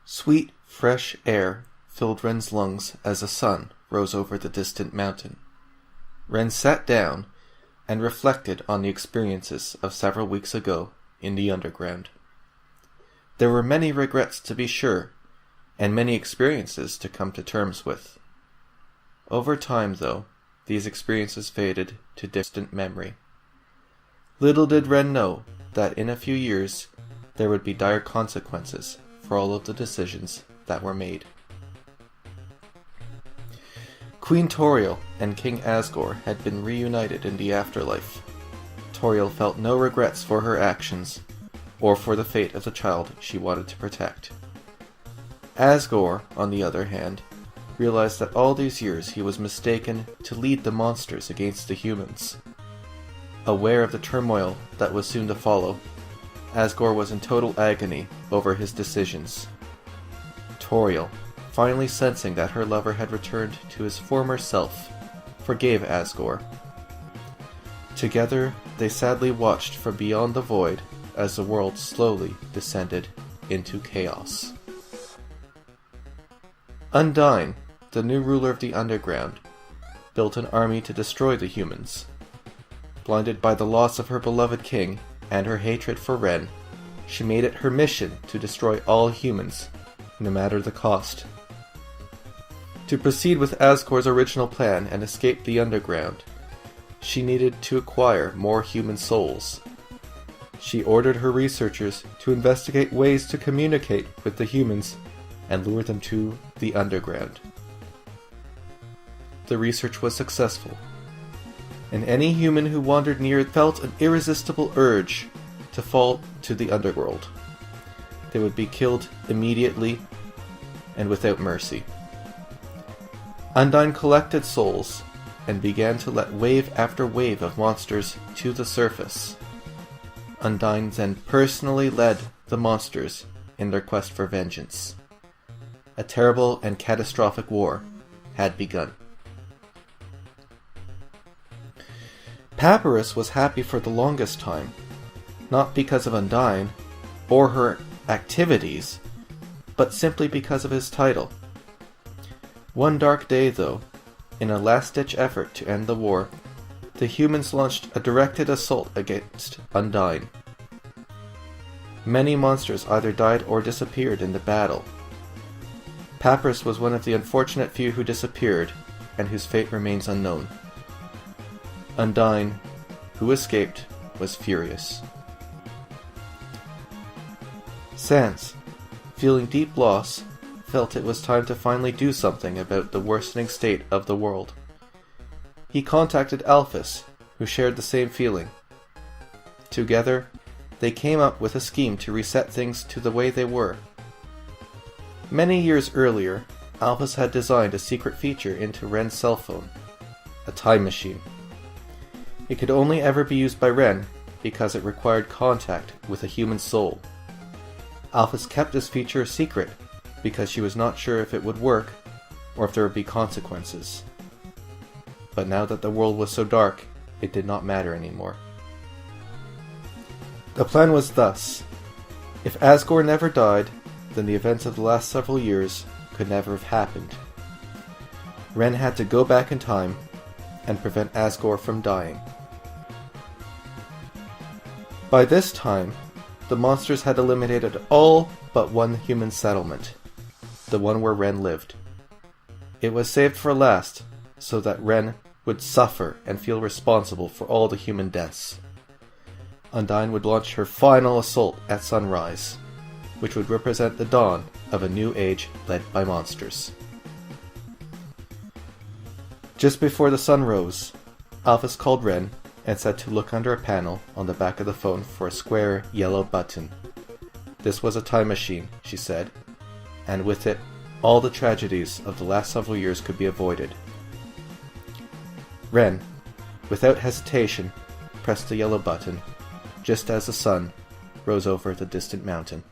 Sweet, fresh air filled Ren's lungs as the sun rose over the distant mountain. Ren sat down and reflected on the experiences of several weeks ago in the underground. There were many regrets to be sure, and many experiences to come to terms with. Over time, though, these experiences faded to distant memory. Little did Ren know that in a few years there would be dire consequences for all of the decisions that were made. Queen Toriel and King Asgore had been reunited in the afterlife. Toriel felt no regrets for her actions, or for the fate of the child she wanted to protect. Asgore, on the other hand, realized that all these years he was mistaken to lead the monsters against the humans. Aware of the turmoil that was soon to follow, Asgore was in total agony over his decisions. Toriel, finally sensing that her lover had returned to his former self, forgave Asgore. Together, they sadly watched from beyond the void as the world slowly descended into chaos. Undyne, the new ruler of the underground, built an army to destroy the humans. Blinded by the loss of her beloved king and her hatred for Ren, she made it her mission to destroy all humans, no matter the cost. To proceed with Asgore's original plan and escape the underground, she needed to acquire more human souls. She ordered her researchers to investigate ways to communicate with the humans and lure them to the underground. The research was successful, and any human who wandered near it felt an irresistible urge to fall to the underworld. They would be killed immediately and without mercy. Undyne collected souls and began to let wave after wave of monsters to the surface. Undyne then personally led the monsters in their quest for vengeance. A terrible and catastrophic war had begun. Papyrus was happy for the longest time, not because of Undyne or her activities, but simply because of his title. One dark day, though, in a last-ditch effort to end the war, the humans launched a directed assault against Undyne. Many monsters either died or disappeared in the battle. Papyrus was one of the unfortunate few who disappeared, and whose fate remains unknown. Undyne, who escaped, was furious. Sans, feeling deep loss, felt it was time to finally do something about the worsening state of the world. He contacted Alphys, who shared the same feeling. Together, they came up with a scheme to reset things to the way they were. Many years earlier, Alphys had designed a secret feature into Ren's cell phone, a time machine. It could only ever be used by Ren because it required contact with a human soul. Alphys kept this feature a secret because she was not sure if it would work or if there would be consequences. But now that the world was so dark, it did not matter anymore. The plan was thus: if Asgore never died, then the events of the last several years could never have happened. Ren had to go back in time and prevent Asgore from dying. By this time, the monsters had eliminated all but one human settlement, the one where Ren lived. It was saved for last, so that Ren would suffer and feel responsible for all the human deaths. Undyne would launch her final assault at sunrise, which would represent the dawn of a new age led by monsters. Just before the sun rose, Alphys called Ren and said to look under a panel on the back of the phone for a square yellow button. This was a time machine, she said, and with it, all the tragedies of the last several years could be avoided. Ren, without hesitation, pressed the yellow button, just as the sun rose over the distant mountain.